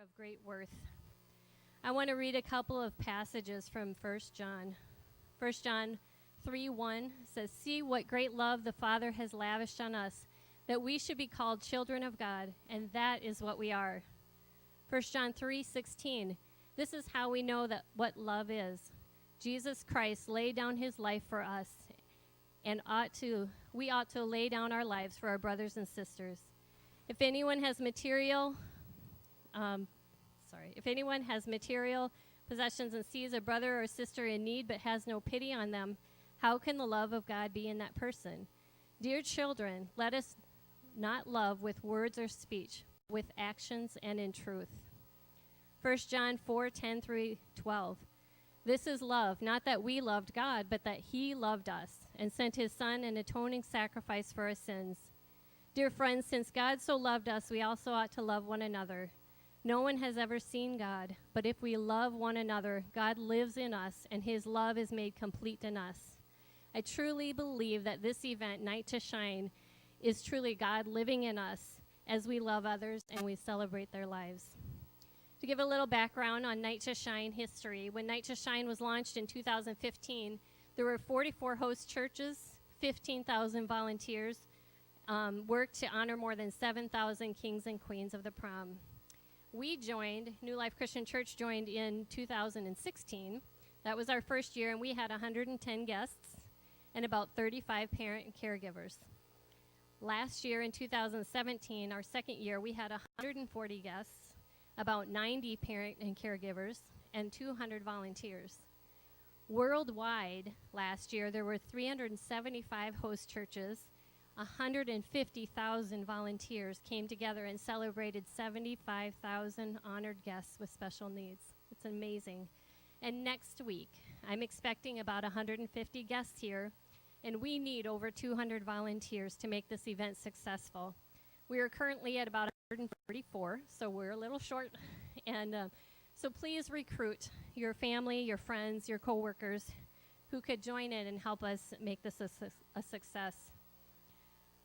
of great worth. I want to read a couple of passages from 1 John. 1 John 3:1 says, "See what great love the Father has lavished on us, that we should be called children of God, and that is what we are." 1 John 3:16, "This is how we know that what love is. Jesus Christ laid down his life for us, and we ought to lay down our lives for our brothers and sisters. If anyone has material possessions and sees a brother or sister in need but has no pity on them, how can the love of God be in that person? Dear children, let us not love with words or speech, with actions and in truth." 1 John 4:10 through 12. "This is love, not that we loved God, but that he loved us and sent his Son an atoning sacrifice for our sins. Dear friends, since God so loved us, we also ought to love one another. No one has ever seen God, but if we love one another, God lives in us, and his love is made complete in us. I truly believe that this event, Night to Shine, is truly God living in us as we love others and we celebrate their lives." To give a little background on Night to Shine history, when Night to Shine was launched in 2015, there were 44 host churches, 15,000 volunteers, worked to honor more than 7,000 kings and queens of the prom. New Life Christian Church joined in 2016. That was our first year, and we had 110 guests and about 35 parent and caregivers. Last year in 2017, our second year, we had 140 guests, about 90 parent and caregivers, and 200 volunteers. Worldwide, last year, there were 375 host churches. 150,000 volunteers came together and celebrated 75,000 honored guests with special needs. It's amazing. And next week, I'm expecting about 150 guests here, and we need over 200 volunteers to make this event successful. We are currently at about 144, so we're a little short. And so please recruit your family, your friends, your coworkers who could join in and help us make this a success.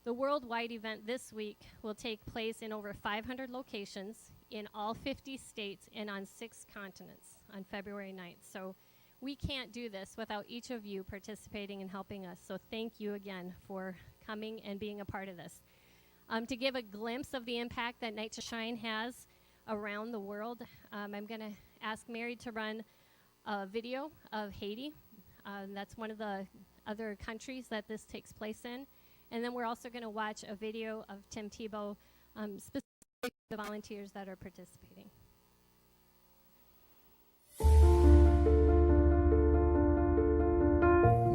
The worldwide event this week will take place in over 500 locations in all 50 states and on 6 continents on February 9th. So we can't do this without each of you participating and helping us. So thank you again for coming and being a part of this. To give a glimpse of the impact that Night to Shine has around the world, I'm going to ask Mary to run a video of Haiti. That's one of the other countries that this takes place in. And then we're also going to watch a video of Tim Tebow, specifically the volunteers that are participating.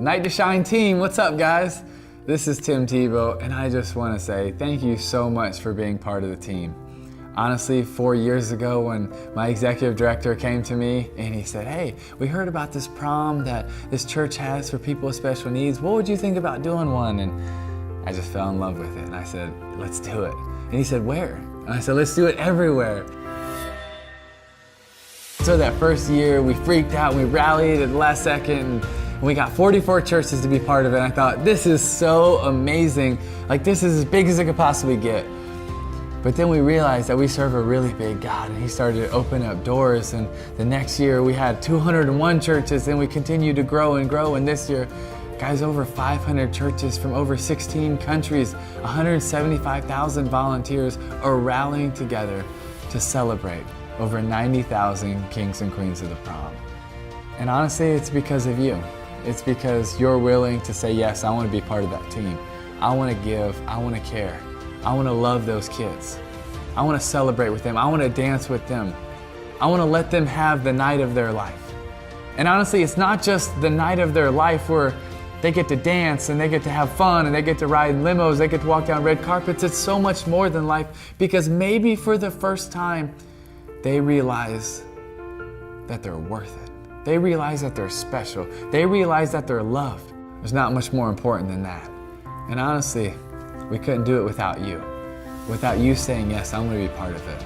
Night to Shine team, what's up guys? This is Tim Tebow, and I just want to say thank you so much for being part of the team. Honestly, 4 years ago when my executive director came to me and he said, "Hey, we heard about this prom that this church has for people with special needs. What would you think about doing one?" And I just fell in love with it, and I said, "Let's do it." And he said, "Where?" And I said, "Let's do it everywhere." So that first year, we freaked out, we rallied at the last second, and we got 44 churches to be part of it. And I thought, this is so amazing. Like, this is as big as it could possibly get. But then we realized that we serve a really big God, and he started to open up doors. And the next year, we had 201 churches, and we continued to grow and grow. And this year, guys, over 500 churches from over 16 countries, 175,000 volunteers are rallying together to celebrate over 90,000 kings and queens of the prom. And honestly, it's because of you. It's because you're willing to say, yes, I want to be part of that team. I want to give, I want to care. I want to love those kids. I want to celebrate with them. I want to dance with them. I want to let them have the night of their life. And honestly, it's not just the night of their life where they get to dance and they get to have fun and they get to ride in limos, they get to walk down red carpets. It's so much more than life, because maybe for the first time, they realize that they're worth it. They realize that they're special. They realize that they're loved. There's not much more important than that. And honestly, we couldn't do it without you. Without you saying, yes, I'm going to be part of it.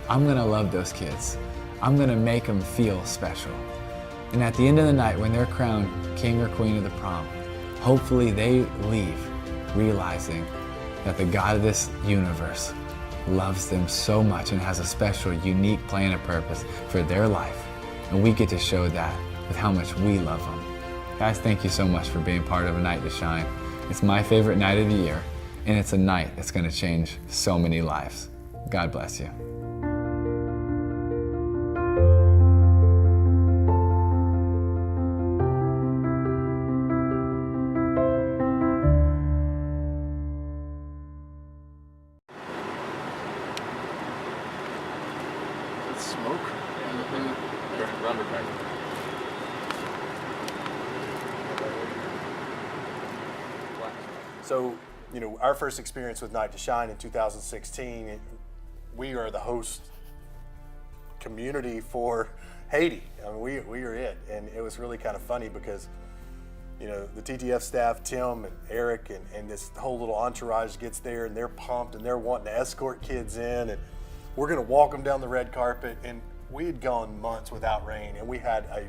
I'm going to love those kids. I'm going to make them feel special. And at the end of the night, when they're crowned king or queen of the prom, hopefully they leave realizing that the God of this universe loves them so much and has a special, unique plan and purpose for their life. And we get to show that with how much we love them. Guys, thank you so much for being part of A Night to Shine. It's my favorite night of the year, and it's a night that's going to change so many lives. God bless you. Smoke? So, you know, our first experience with Night to Shine in 2016, we are the host community for Haiti. I mean, we are it. And it was really kind of funny because, you know, the TTF staff, Tim and Eric and this whole little entourage gets there and they're pumped and they're wanting to escort kids in and we're gonna walk them down the red carpet. And we had gone months without rain and we had a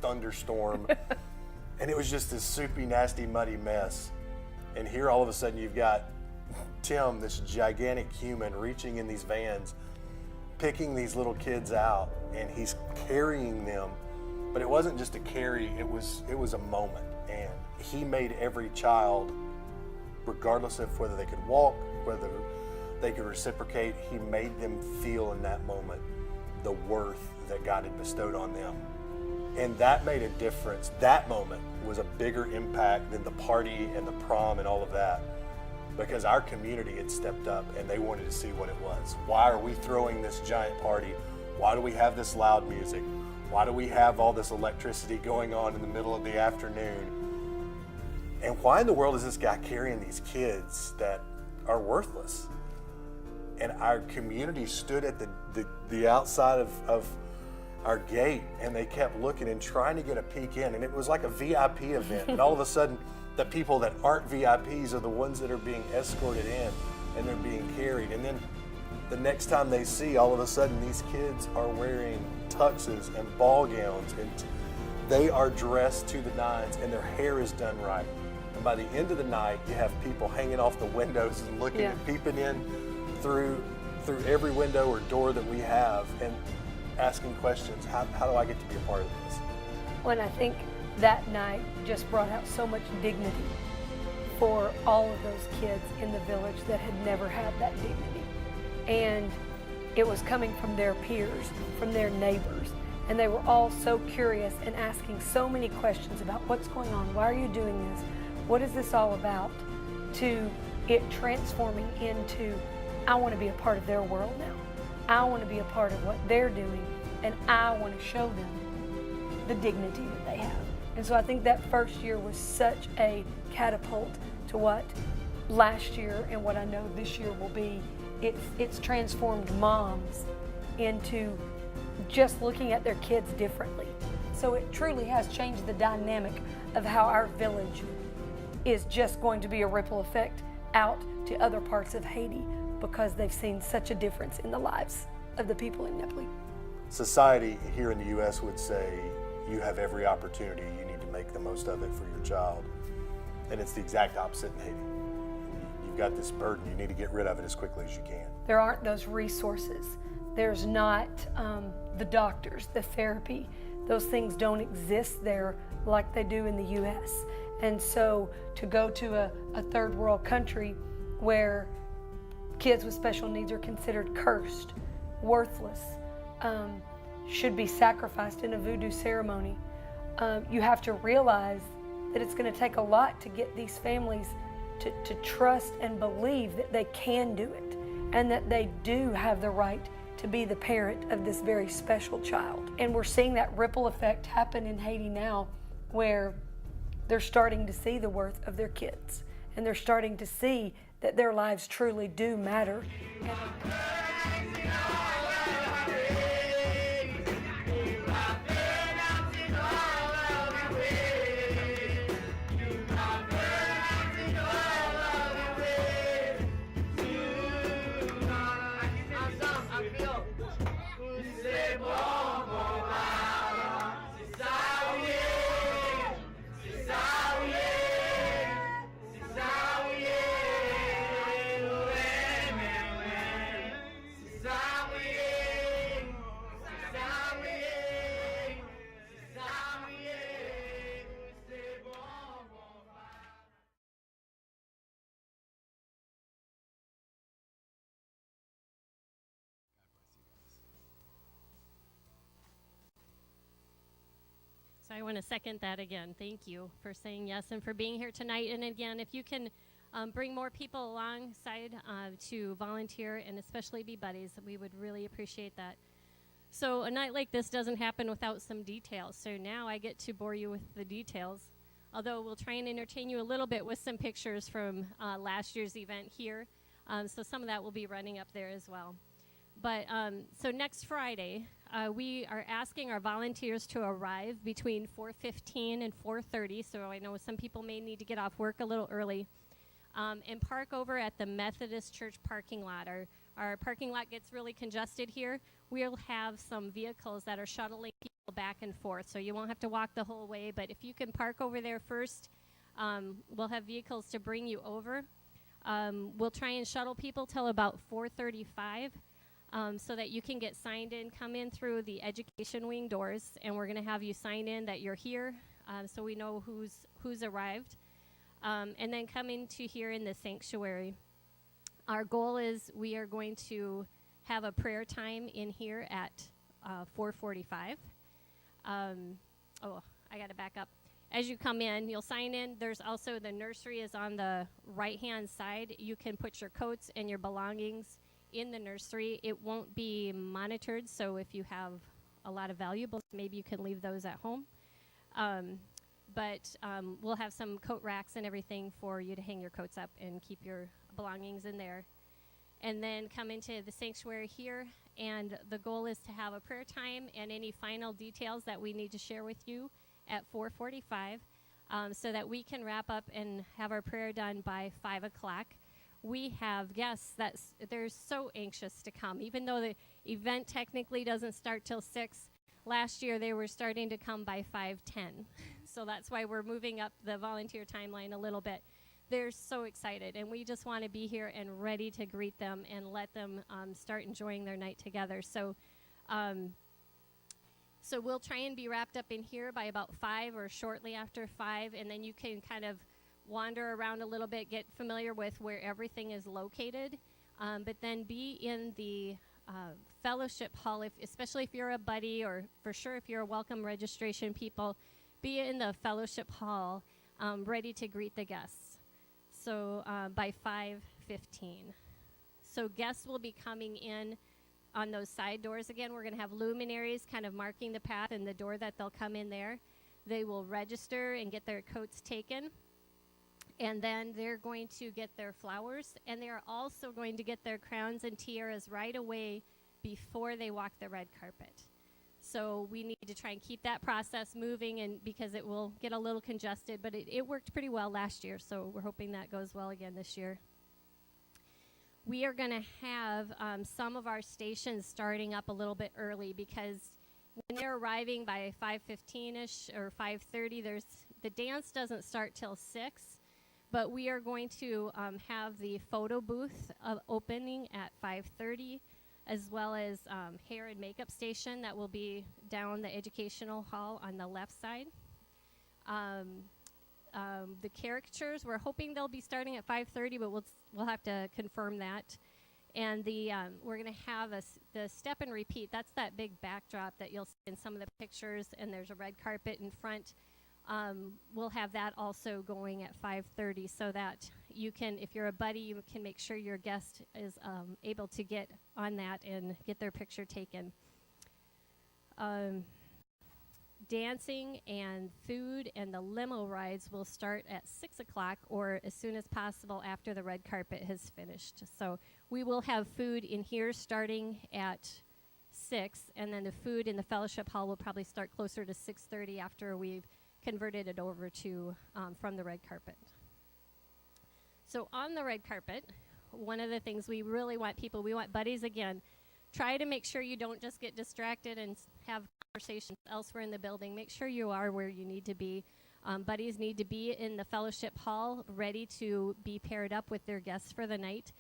thunderstorm and it was just this soupy, nasty, muddy mess. And here all of a sudden you've got Tim, this gigantic human, reaching in these vans, picking these little kids out, and he's carrying them. But it wasn't just a carry, it was a moment. And he made every child, regardless of whether they could walk, whether they could reciprocate, he made them feel in that moment the worth that God had bestowed on them. And that made a difference. That moment was a bigger impact than the party and the prom and all of that, because our community had stepped up and they wanted to see what it was. Why are we throwing this giant party? Why do we have this loud music? Why do we have all this electricity going on in the middle of the afternoon? And why in the world is this guy carrying these kids that are worthless? And our community stood at the outside of our gate and they kept looking and trying to get a peek in, and it was like a VIP event. And all of a sudden the people that aren't VIPs are the ones that are being escorted in and they're being carried. And then the next time they see, all of a sudden these kids are wearing tuxes and ball gowns and they are dressed to the nines and their hair is done right. And by the end of the night you have people hanging off the windows and looking and peeping in through every window or door that we have and asking questions. How do I get to be a part of this? Well, and I think that night just brought out so much dignity for all of those kids in the village that had never had that dignity. And it was coming from their peers, from their neighbors. And they were all so curious and asking so many questions about what's going on, why are you doing this, what is this all about, to it transforming into, I want to be a part of their world now. I want to be a part of what they're doing, and I want to show them the dignity that they have. And so I think that first year was such a catapult to what last year and what I know this year will be. It's transformed moms into just looking at their kids differently. So it truly has changed the dynamic of how our village is just going to be a ripple effect out to other parts of Haiti, because they've seen such a difference in the lives of the people in Nepali. Society here in the U.S. would say you have every opportunity, you need to make the most of it for your child. And it's the exact opposite in Haiti. You've got this burden, you need to get rid of it as quickly as you can. There aren't those resources. There's not the doctors, the therapy. Those things don't exist there like they do in the U.S. And so to go to a third world country where kids with special needs are considered cursed, worthless, should be sacrificed in a voodoo ceremony. You have to realize that it's going to take a lot to get these families to trust and believe that they can do it and that they do have the right to be the parent of this very special child. And we're seeing that ripple effect happen in Haiti now, where they're starting to see the worth of their kids and they're starting to see that their lives truly do matter. So I want to second that again. Thank you for saying yes and for being here tonight. And again, if you can bring more people alongside to volunteer and especially be buddies, we would really appreciate that. So a night like this doesn't happen without some details. So now I get to bore you with the details. Although we'll try and entertain you a little bit with some pictures from last year's event here. So some of that will be running up there as well. But so next Friday, we are asking our volunteers to arrive between 4:15 and 4:30. So I know some people may need to get off work a little early. And park over at the Methodist Church parking lot. Our parking lot gets really congested here. We'll have some vehicles that are shuttling people back and forth, so you won't have to walk the whole way. But if you can park over there first, we'll have vehicles to bring you over. We'll try and shuttle people till about 4:35 so that you can get signed in, come in through the education wing doors, and we're going to have you sign in that you're here so we know who's arrived. And then come into here in the sanctuary. Our goal is we are going to have a prayer time in here at 4:45. I got to back up. As you come in, you'll sign in. There's also the nursery is on the right-hand side. You can put your coats and your belongings in the nursery. It won't be monitored, so if you have a lot of valuables, maybe you can leave those at home. But we'll have some coat racks and everything for you to hang your coats up and keep your belongings in there. And then come into the sanctuary here, and the goal is to have a prayer time and any final details that we need to share with you at 4:45 so that we can wrap up and have our prayer done by 5 o'clock. We have guests that they're so anxious to come, even though the event technically doesn't start till 6. Last year, they were starting to come by 5:10. So that's why we're moving up the volunteer timeline a little bit. They're so excited, and we just want to be here and ready to greet them and let them start enjoying their night together. So we'll try and be wrapped up in here by about 5 or shortly after 5, and then you can kind of wander around a little bit, get familiar with where everything is located, but then be in the fellowship hall, especially if you're a buddy, or for sure if you're a welcome registration people, be in the fellowship hall ready to greet the guests. So by 5:15. So guests will be coming in on those side doors again. We're going to have luminaries kind of marking the path and the door that they'll come in there. They will register and get their coats taken. And then they're going to get their flowers, and they're also going to get their crowns and tiaras right away before they walk the red carpet. So we need to try and keep that process moving, and because it will get a little congested, but it worked pretty well last year, so we're hoping that goes well again this year. We are going to have some of our stations starting up a little bit early, because when they're arriving by 5:15ish or 5:30, the dance doesn't start till 6. But we are going to have the photo booth opening at 5:30, as well as hair and makeup station that will be down the educational hall on the left side. The caricatures, we're hoping they'll be starting at 5:30, but we'll have to confirm that. And we're going to have the step and repeat. That's that big backdrop that you'll see in some of the pictures, and there's a red carpet in front. We'll have that also going at 5:30 so that you can, if you're a buddy, you can make sure your guest is able to get on that and get their picture taken. Dancing and food and the limo rides will start at 6 o'clock or as soon as possible after the red carpet has finished. So we will have food in here starting at 6, and then the food in the fellowship hall will probably start closer to 6:30 after we've converted it over to from the red carpet. So on the red carpet, one of the things we really want we want buddies again, try to make sure you don't just get distracted and have conversations elsewhere in the building. Make sure you are where you need to be. Buddies need to be in the fellowship hall ready to be paired up with their guests for the night.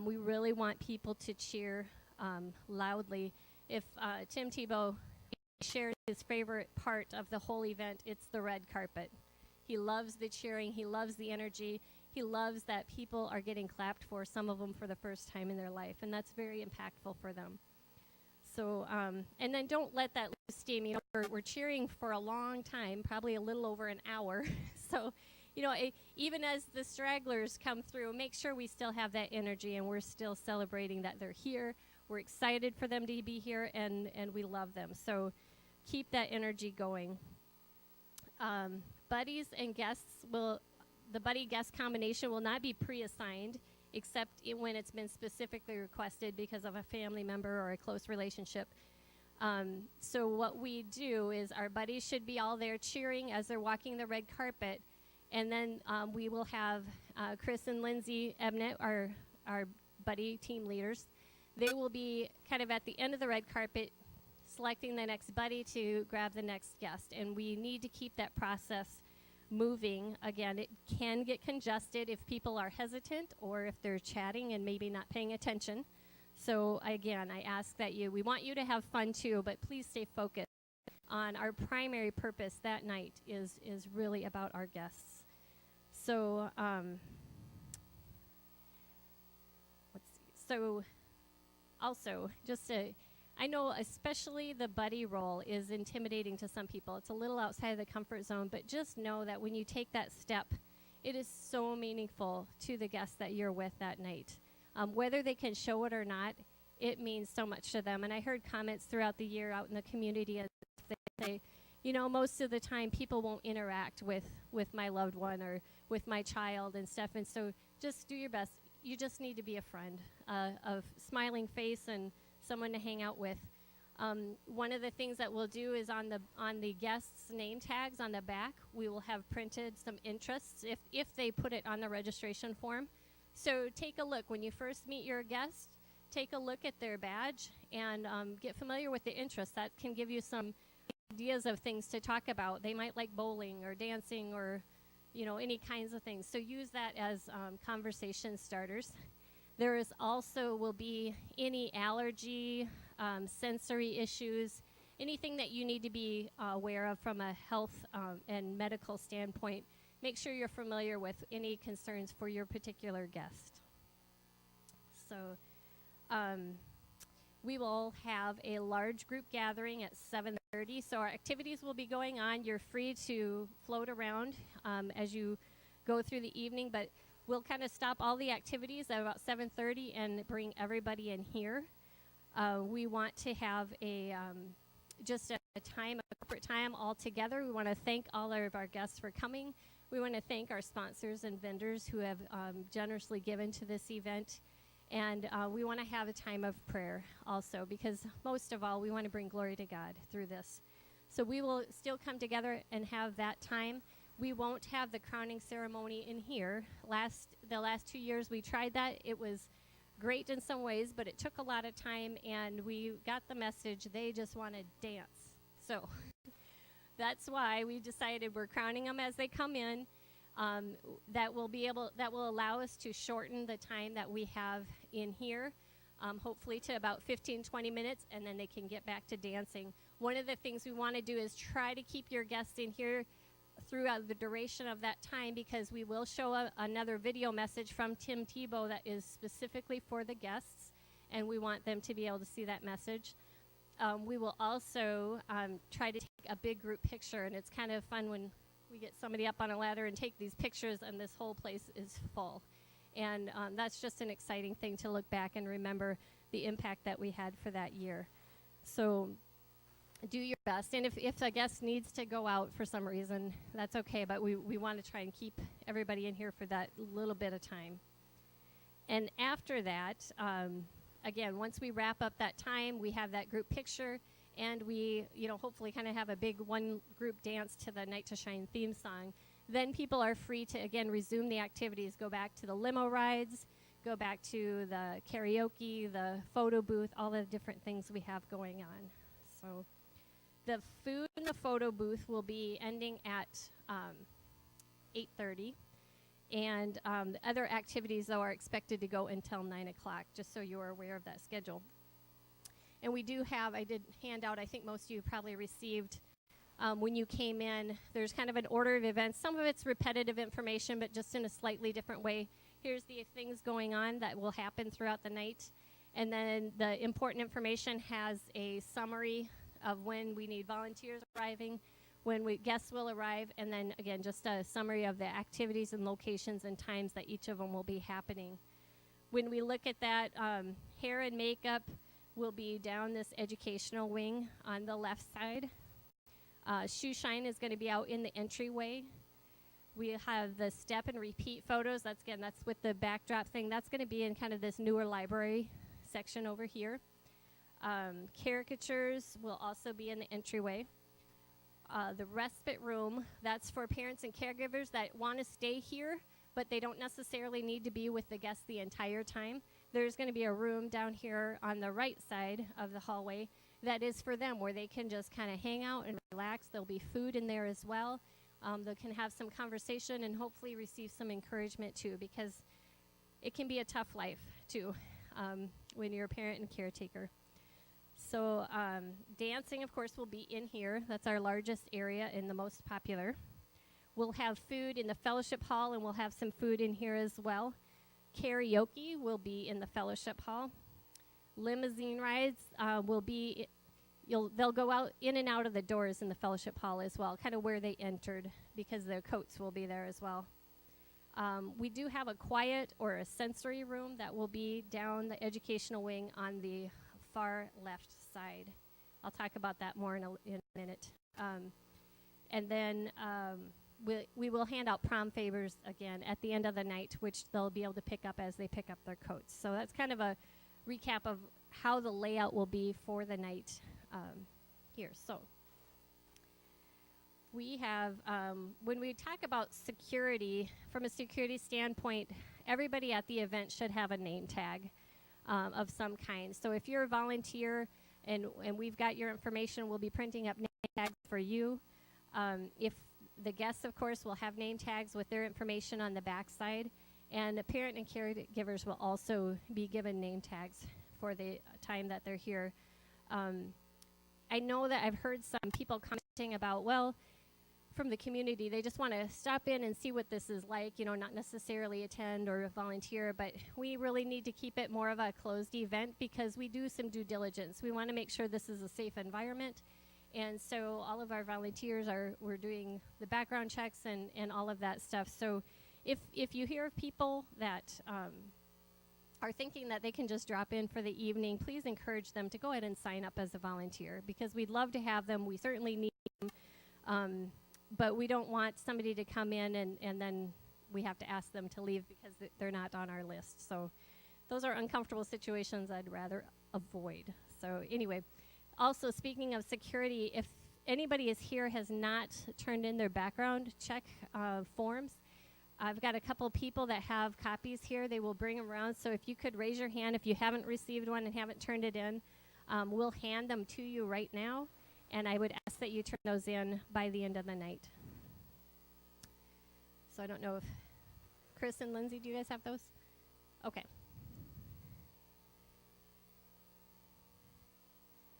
We really want people to cheer loudly. If Tim Tebow shares his favorite part of the whole event, it's the red carpet. He loves the cheering. He loves the energy. He loves that people are getting clapped for, some of them for the first time in their life, and that's very impactful for them. So, and then don't let that lose steam. You know, we're cheering for a long time, probably a little over an hour. So, you know, even as the stragglers come through, make sure we still have that energy and we're still celebrating that they're here. We're excited for them to be here, and we love them. So keep that energy going. Buddies and guests the buddy guest combination will not be pre-assigned except when it's been specifically requested because of a family member or a close relationship. So what we do is our buddies should be all there cheering as they're walking the red carpet. And then we will have Chris and Lindsay Ebnett, our buddy team leaders. They will be kind of at the end of the red carpet selecting the next buddy to grab the next guest. And we need to keep that process moving. Again, it can get congested if people are hesitant or if they're chatting and maybe not paying attention. So again, I ask that we want you to have fun too, but please stay focused on our primary purpose that night is really about our guests. So, let's see. So, also, I know especially the buddy role is intimidating to some people. It's a little outside of the comfort zone, but just know that when you take that step, it is so meaningful to the guests that you're with that night. Whether they can show it or not, it means so much to them. And I heard comments throughout the year out in the community as they say, you know, most of the time people won't interact with my loved one or with my child and stuff. And so just do your best. You just need to be a friend, a smiling face and someone to hang out with. One of the things that we'll do is on the guests' name tags on the back, we will have printed some interests if they put it on the registration form. So take a look. When you first meet your guest, take a look at their badge and get familiar with the interests. That can give you some ideas of things to talk about. They might like bowling or dancing or, you know, any kinds of things. So use that as conversation starters. There is also will be any allergy, sensory issues, anything that you need to be aware of from a health and medical standpoint. Make sure you're familiar with any concerns for your particular guest. So we will have a large group gathering at 7:30. So our activities will be going on. You're free to float around as you go through the evening, but we'll kind of stop all the activities at about 7:30 and bring everybody in here. We want to have just a corporate time all together. We want to thank all of our guests for coming. We want to thank our sponsors and vendors who have generously given to this event. And we want to have a time of prayer also, because most of all, we want to bring glory to God through this. So we will still come together and have that time. We won't have the crowning ceremony in here. The last 2 years we tried that. It was great in some ways, but it took a lot of time, and we got the message they just want to dance. So that's why we decided we're crowning them as they come in. That will allow us to shorten the time that we have in here, hopefully to about 15-20 minutes, and then they can get back to dancing. One of the things we want to do is try to keep your guests in here throughout the duration of that time, because we will show another video message from Tim Tebow that is specifically for the guests, and we want them to be able to see that message. We will also try to take a big group picture, and it's kind of fun when we get somebody up on a ladder and take these pictures and this whole place is full. And that's just an exciting thing to look back and remember the impact that we had for that year. So do your best. And if a guest needs to go out for some reason, that's okay. But we want to try and keep everybody in here for that little bit of time. And after that, again, once we wrap up that time, we have that group picture. And we, hopefully kind of have a big one group dance to the Night to Shine theme song. Then people are free to, again, resume the activities, go back to the limo rides, go back to the karaoke, the photo booth, all the different things we have going on. So the food in the photo booth will be ending at 8:30. And the other activities, though, are expected to go until 9 o'clock, just so you are aware of that schedule. And we do have, I did hand out, I think most of you probably received when you came in, there's kind of an order of events. Some of it's repetitive information, but just in a slightly different way. Here's the things going on that will happen throughout the night. And then the important information has a summary of when we need volunteers arriving, when guests will arrive, and then again, just a summary of the activities and locations and times that each of them will be happening. When we look at that, hair and makeup will be down this educational wing on the left side. Shoe Shine is going to be out in the entryway. We have the step and repeat photos. That's with the backdrop thing. That's going to be in kind of this newer library section over here. Caricatures will also be in the entryway. The respite room, that's for parents and caregivers that want to stay here, but they don't necessarily need to be with the guests the entire time. There's going to be a room down here on the right side of the hallway that is for them, where they can just kind of hang out and relax. There'll be food in there as well. They can have some conversation and hopefully receive some encouragement too, because it can be a tough life too when you're a parent and caretaker. So dancing, of course, will be in here. That's our largest area and the most popular. We'll have food in the fellowship hall, and we'll have some food in here as well. Karaoke will be in the fellowship hall. Limousine rides will be, they'll go out in and out of the doors in the fellowship hall as well, kind of where they entered, because their coats will be there as well. We do have a quiet or a sensory room that will be down the educational wing on the far left side. I'll talk about that more in a minute. And then we will hand out prom favors again at the end of the night, which they'll be able to pick up as they pick up their coats. So that's kind of a recap of how the layout will be for the night here. So we have, when we talk about security, from a security standpoint, everybody at the event should have a name tag of some kind. So if you're a volunteer and we've got your information, we'll be printing up name tags for you. If the guests, of course, will have name tags with their information on the back side, and the parent and caregivers will also be given name tags for the time that they're here. I know that I've heard some people commenting about, well, from the community, they just want to stop in and see what this is like, not necessarily attend or volunteer, but we really need to keep it more of a closed event because we do some due diligence. We want to make sure this is a safe environment. And so all of our volunteers we're doing the background checks and all of that stuff. So if you hear of people that are thinking that they can just drop in for the evening, please encourage them to go ahead and sign up as a volunteer, because we'd love to have them. We certainly need them, but we don't want somebody to come in and then we have to ask them to leave because they're not on our list. So those are uncomfortable situations I'd rather avoid. So anyway, also speaking of security, if anybody is here has not turned in their background check forms, I've got a couple people that have copies here. They will bring them around. So if you could raise your hand if you haven't received one and haven't turned it in, we'll hand them to you right now. And I would ask that you turn those in by the end of the night. So I don't know if Chris and Lindsay, do you guys have those? Okay.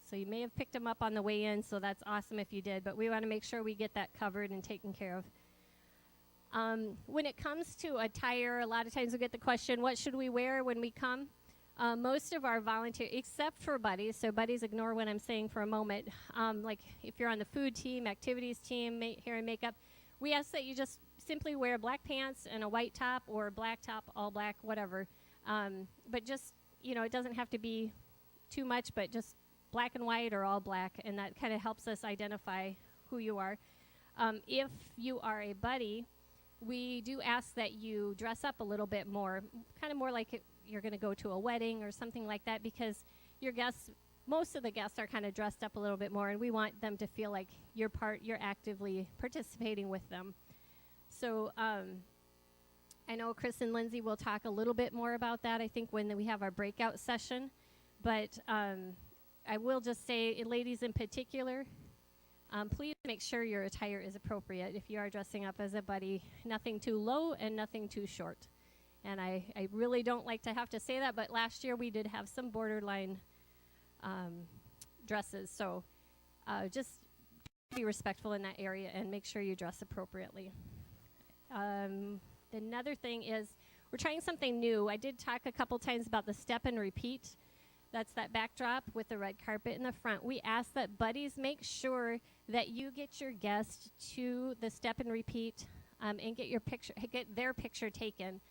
So you may have picked them up on the way in, so that's awesome if you did. But we want to make sure we get that covered and taken care of. When it comes to attire, a lot of times we get the question, what should we wear when we come? Most of our volunteers, except for buddies, so buddies ignore what I'm saying for a moment, like if you're on the food team, activities team, hair and makeup, we ask that you just simply wear black pants and a white top or black top, all black, whatever. But just, it doesn't have to be too much, but just black and white or all black, and that kind of helps us identify who you are. If you are a buddy, we do ask that you dress up a little bit more, kind of more like you're going to go to a wedding or something like that, because your guests, most of the guests are kind of dressed up a little bit more, and we want them to feel like you're actively participating with them. So I know Chris and Lindsay will talk a little bit more about that, I think, when we have our breakout session. But I will just say, ladies in particular, please make sure your attire is appropriate if you are dressing up as a buddy. Nothing too low and nothing too short. And I really don't like to have to say that, but last year we did have some borderline dresses. So just be respectful in that area and make sure you dress appropriately. Another thing is we're trying something new. I did talk a couple times about the step and repeat. That's that backdrop with the red carpet in the front. We ask that buddies make sure that you get your guests to the step and repeat and get their picture taken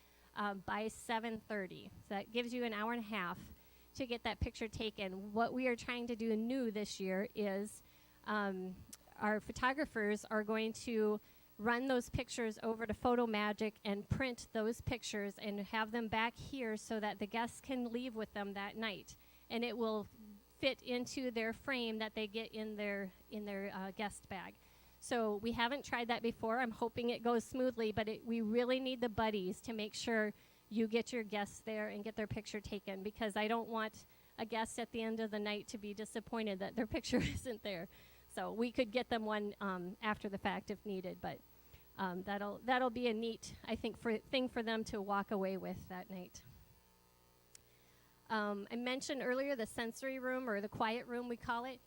by 7:30. So that gives you an hour and a half to get that picture taken. What we are trying to do new this year is our photographers are going to run those pictures over to PhotoMagic and print those pictures and have them back here so that the guests can leave with them that night. And it will fit into their frame that they get in their guest bag. So we haven't tried that before. I'm hoping it goes smoothly, but we really need the buddies to make sure you get your guests there and get their picture taken, because I don't want a guest at the end of the night to be disappointed that their picture isn't there. So we could get them one after the fact if needed, but that'll be a neat, I think, thing for them to walk away with that night. I mentioned earlier the sensory room, or the quiet room we call it.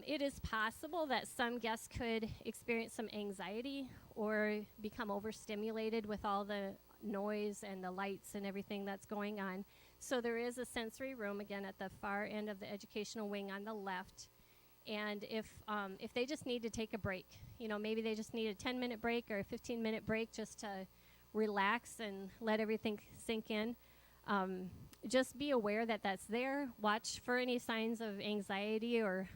It is possible that some guests could experience some anxiety or become overstimulated with all the noise and the lights and everything that's going on. So there is a sensory room, again, at the far end of the educational wing on the left. And if they just need to take a break, maybe they just need a 10-minute break or a 15-minute break just to relax and let everything sink in, just be aware that that's there. Watch for any signs of anxiety or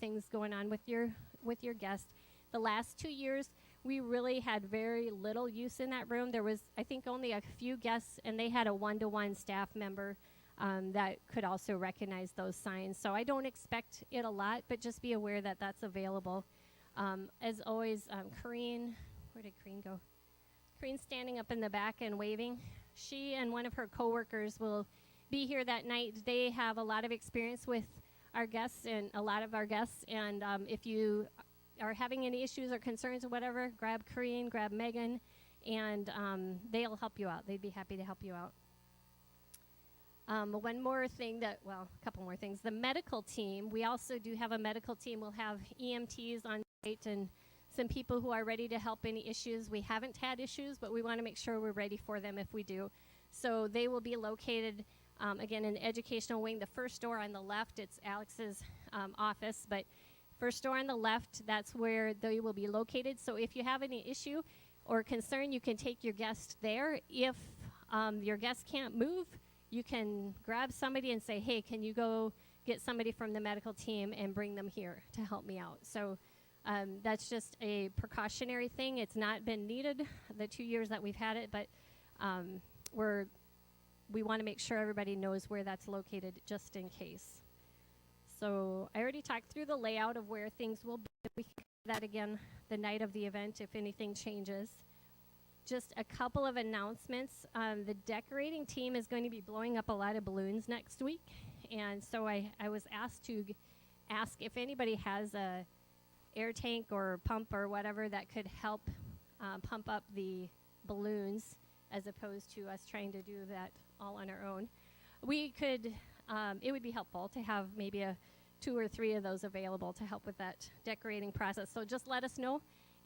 things going on with your guest. The last 2 years, we really had very little use in that room. There was, I think, only a few guests, and they had a one-to-one staff member that could also recognize those signs. So I don't expect it a lot, but just be aware that that's available. As always, Corrine, where did Corrine go? Corrine's standing up in the back and waving. She and one of her coworkers will be here that night. They have a lot of experience with our guests and a lot of our guests, and if you are having any issues or concerns or whatever, grab Corrine, grab Megan, and they'll help you out. They'd be happy to help you out. One more thing a couple more things. The medical team, we also do have a medical team. We'll have EMTs on site and some people who are ready to help any issues. We haven't had issues, but we want to make sure we're ready for them if we do. So they will be located, again, in the educational wing. The first door on the left, it's Alex's office, but first door on the left, that's where they will be located. So if you have any issue or concern, you can take your guest there. If your guest can't move, you can grab somebody and say, hey, can you go get somebody from the medical team and bring them here to help me out? So that's just a precautionary thing. It's not been needed the 2 years that we've had it, but we want to make sure everybody knows where that's located just in case. So I already talked through the layout of where things will be. We can do that again the night of the event if anything changes. Just a couple of announcements. The decorating team is going to be blowing up a lot of balloons next week. And so I was asked to ask if anybody has a air tank or pump or whatever that could help pump up the balloons, as opposed to us trying to do that all on our own. We could, it would be helpful to have maybe 2 or 3 of those available to help with that decorating process. So just let us know,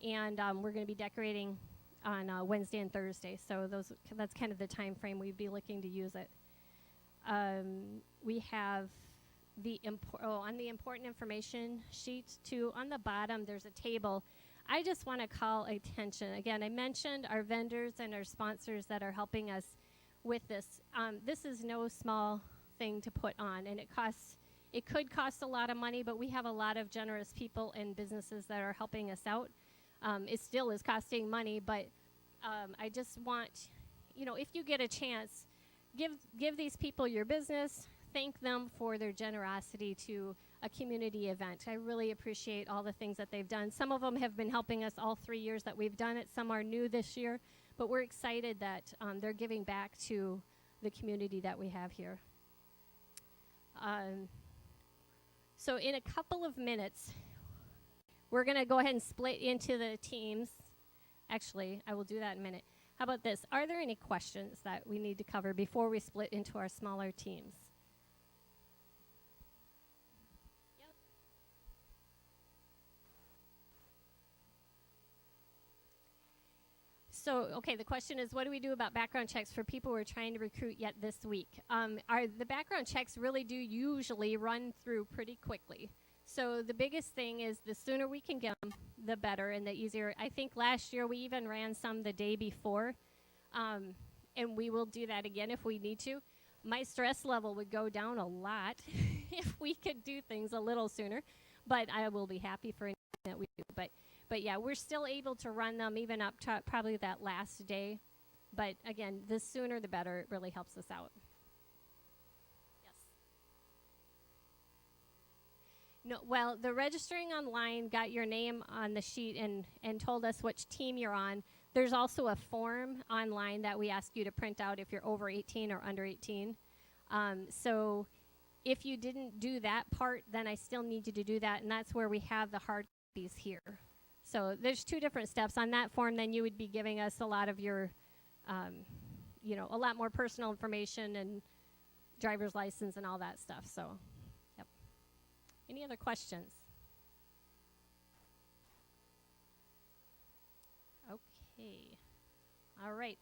and we're going to be decorating on Wednesday and Thursday. So that's kind of the time frame we'd be looking to use it. We have on the important information sheet too, on the bottom, there's a table. I just want to call attention. Again, I mentioned our vendors and our sponsors that are helping us with this. This is no small thing to put on, and it could cost a lot of money, but we have a lot of generous people and businesses that are helping us out. It still is costing money, but I just want, if you get a chance, give these people your business. Thank them for their generosity to a community event. I really appreciate all the things that they've done. Some of them have been helping us all 3 years that we've done it. Some are new this year, but we're excited that they're giving back to the community that we have here. So in a couple of minutes, we're going to go ahead and split into the teams. Actually, I will do that in a minute. How about this? Are there any questions that we need to cover before we split into our smaller teams? Yep. So, okay, the question is, what do we do about background checks for people we're trying to recruit yet this week? The background checks really do usually run through pretty quickly. So the biggest thing is the sooner we can get them, the better and the easier. I think last year we even ran some the day before, and we will do that again if we need to. My stress level would go down a lot if we could do things a little sooner, but I will be happy for anything that we do. But yeah, we're still able to run them even up to probably that last day. But again, the sooner the better. It really helps us out. Yes. No, well, the registering online got your name on the sheet and told us which team you're on. There's also a form online that we ask you to print out if you're over 18 or under 18. So if you didn't do that part, then I still need you to do that, and that's where we have the hard copies here. So there's 2 different steps. On that form, then you would be giving us a lot of your, a lot more personal information and driver's license and all that stuff. So, yep. Any other questions? Okay. All right.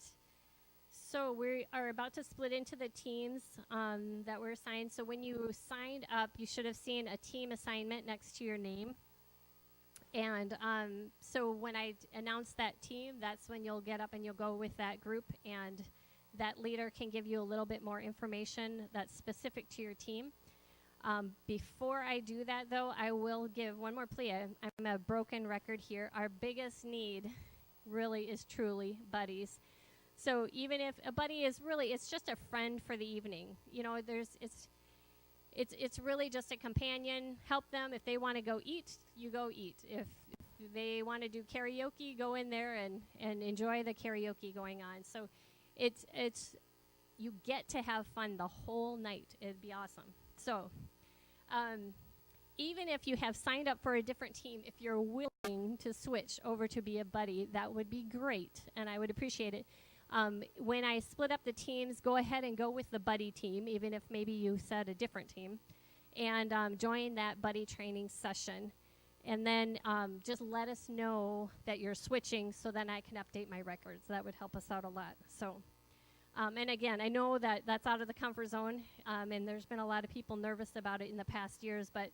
So we are about to split into the teams that were assigned. So when you signed up, you should have seen a team assignment next to your name. And so when I announce that team, that's when you'll get up and you'll go with that group, and that leader can give you a little bit more information that's specific to your team. Before I do that, though, I will give one more plea. I'm a broken record here. Our biggest need really is truly buddies. So even if a buddy is really, it's just a friend for the evening. You know, it's really just a companion. Help them. If they want to go eat, you go eat. If they want to do karaoke, go in there and enjoy the karaoke going on. So it's you get to have fun the whole night. It'd be awesome. So even if you have signed up for a different team, if you're willing to switch over to be a buddy, that would be great, and I would appreciate it. When I split up the teams, go ahead and go with the buddy team, even if maybe you said a different team, and join that buddy training session. And then just let us know that you're switching so then I can update my records. That would help us out a lot. So, and again, I know that that's out of the comfort zone, and there's been a lot of people nervous about it in the past years, but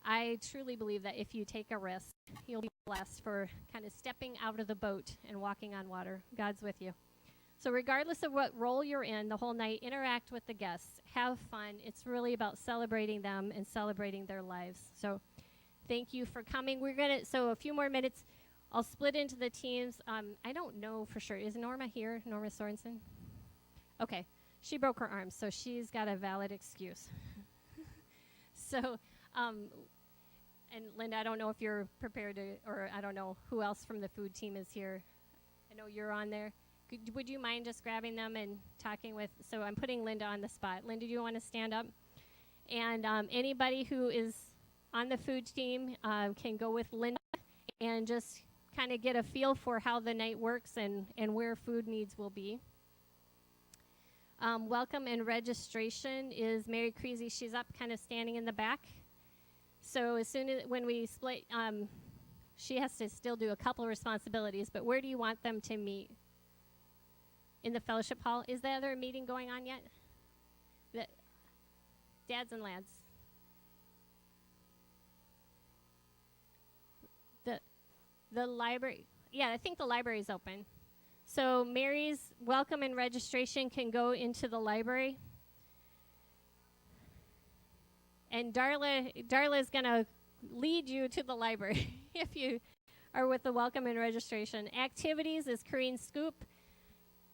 I truly believe that if you take a risk, you'll be blessed for kind of stepping out of the boat and walking on water. God's with you. So regardless of what role you're in the whole night, interact with the guests. Have fun. It's really about celebrating them and celebrating their lives. So thank you for coming. So a few more minutes. I'll split into the teams. I don't know for sure. Is Norma here? Norma Sorensen? Okay. She broke her arm, so she's got a valid excuse. So, and Linda, I don't know if you're prepared to, or I don't know who else from the food team is here. I know you're on there. Would you mind just grabbing them and talking with, so I'm putting Linda on the spot. Linda, do you want to stand up? And anybody who is on the food team can go with Linda and just kind of get a feel for how the night works and where food needs will be. Welcome and registration is Mary Creasy. She's up kind of standing in the back. So as soon as, when we split, she has to still do a couple of responsibilities, but where do you want them to meet? In the fellowship hall. Is the other meeting going on yet? The dads and lads. The library. Yeah, I think the library is open. So Mary's welcome and registration can go into the library. And Darla is going to lead you to the library if you are with the welcome and registration. Activities is Corrine Scoop.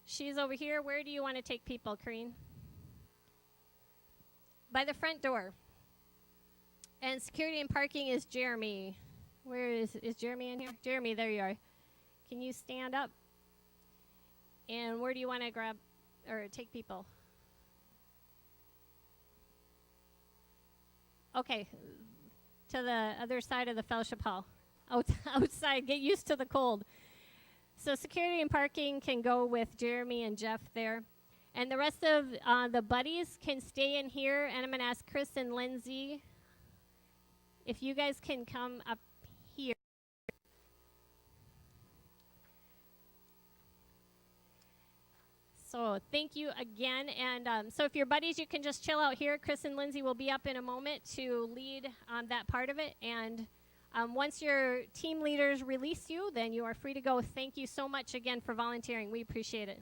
She's over here. Where do you want to take people, Corrine? By the front door. And security and parking is Jeremy. Where is Jeremy in here? Jeremy, there you are. Can you stand up? And where do you want to grab or take people? Okay, to the other side of the fellowship hall. Outside, get used to the cold. So security and parking can go with Jeremy and Jeff there. And the rest of the buddies can stay in here. And I'm going to ask Chris and Lindsay if you guys can come up here. So thank you again. And so if you're buddies, you can just chill out here. Chris and Lindsay will be up in a moment to lead that part of it. And once your team leaders release you, then you are free to go. Thank you so much again for volunteering. We appreciate it.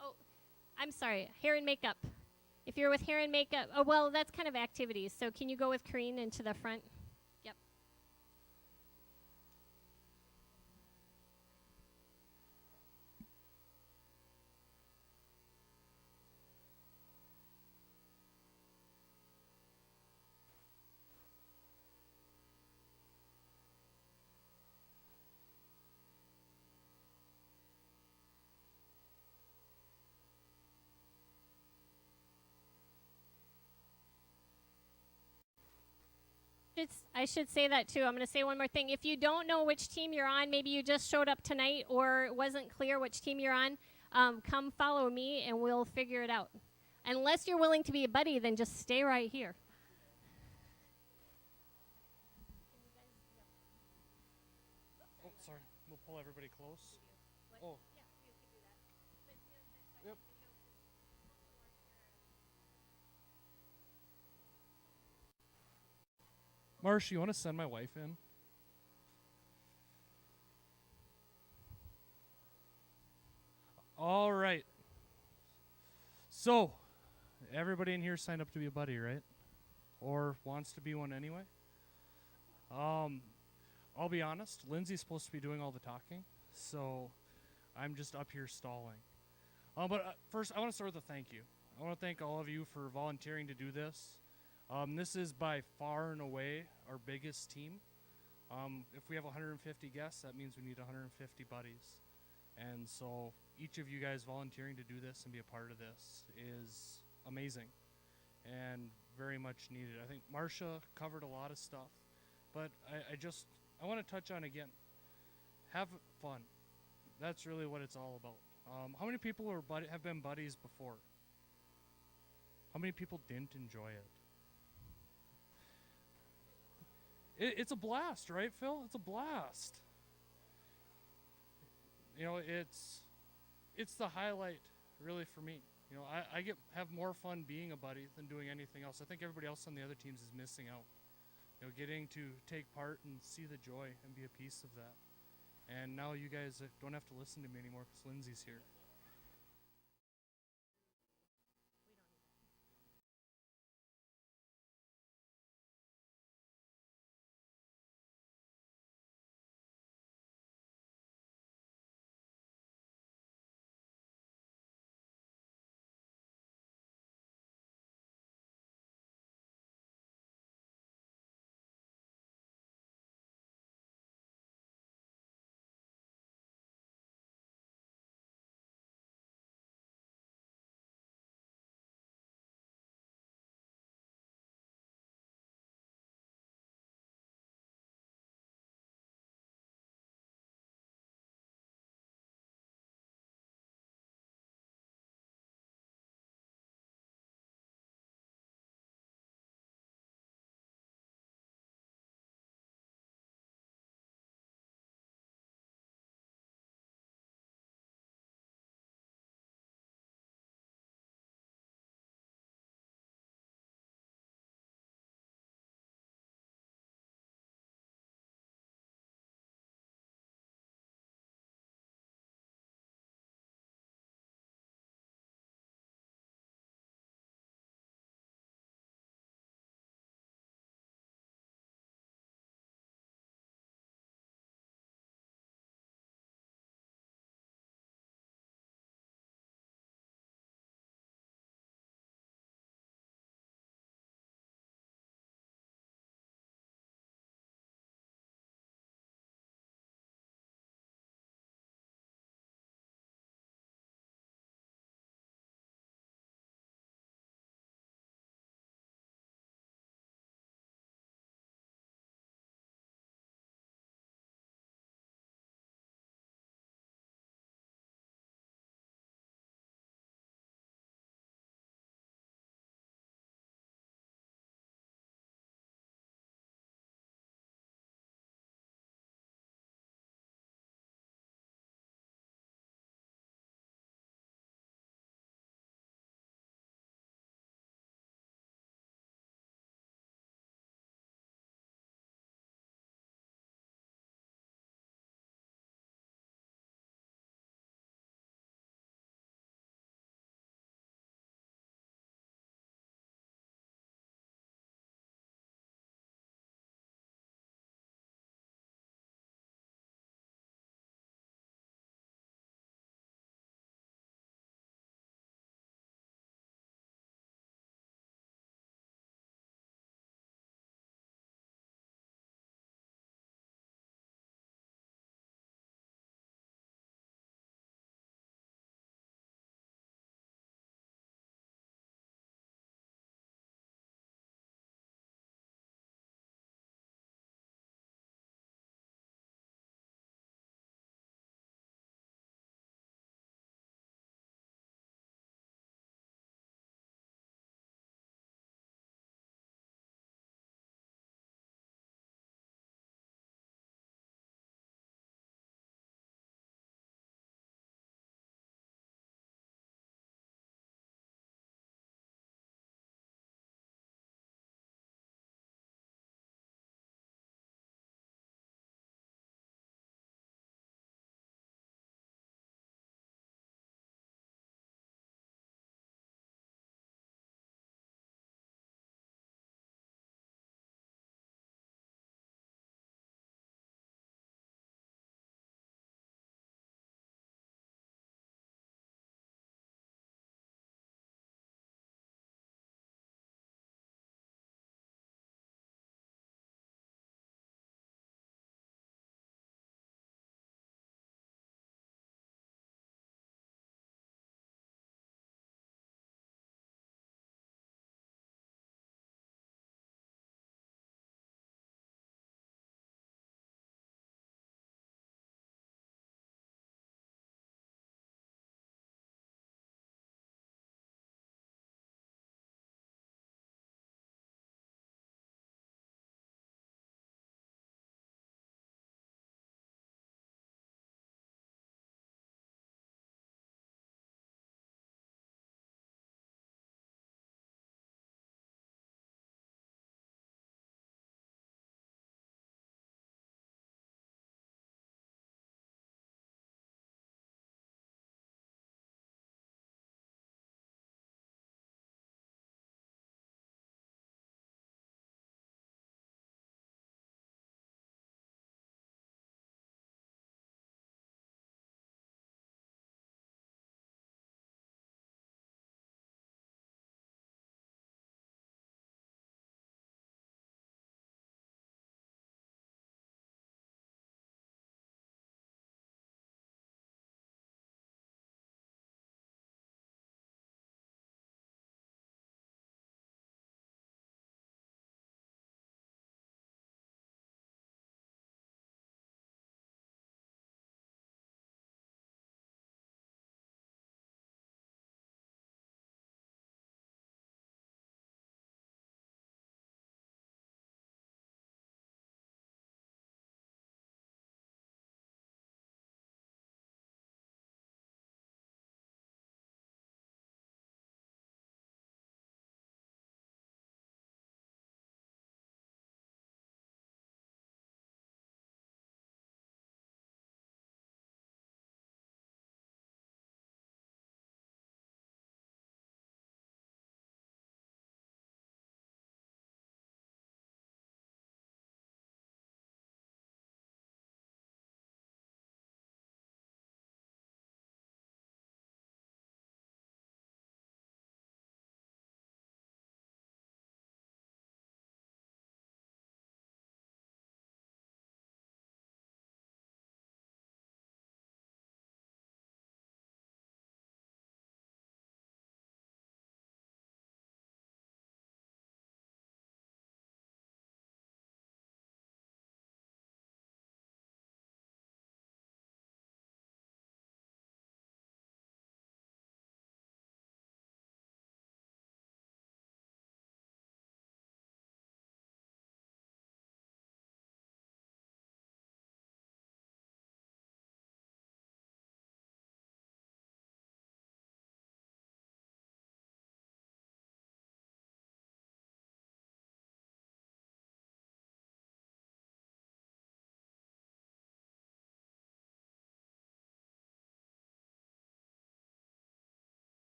Oh, I'm sorry, hair and makeup. If you're with hair and makeup, oh, well, that's kind of activities. So can you go with Kareen into the front? Yep. I should say that too. I'm going to say one more thing. If you don't know which team you're on, maybe you just showed up tonight or it wasn't clear which team you're on, come follow me and we'll figure it out. Unless you're willing to be a buddy, then just stay right here. Oh, sorry. We'll pull everybody close. Oh. Yep. Marsh, you want to send my wife in? All right. So, everybody in here signed up to be a buddy, right? Or wants to be one anyway? I'll be honest, Lindsay's supposed to be doing all the talking, so I'm just up here stalling. But first, I want to start with a thank you. I want to thank all of you for volunteering to do this. This is by far and away our biggest team. If we have 150 guests, that means we need 150 buddies. And so each of you guys volunteering to do this and be a part of this is amazing and very much needed. I think Marcia covered a lot of stuff, but I want to touch on again. Have fun. That's really what it's all about. How many people have been buddies before? How many people didn't enjoy it? It's a blast, right, Phil? It's a blast. You know, it's the highlight, really, for me. You know, I have more fun being a buddy than doing anything else. I think everybody else on the other teams is missing out. You know, getting to take part and see the joy and be a piece of that. And now you guys don't have to listen to me anymore because Lindsay's here.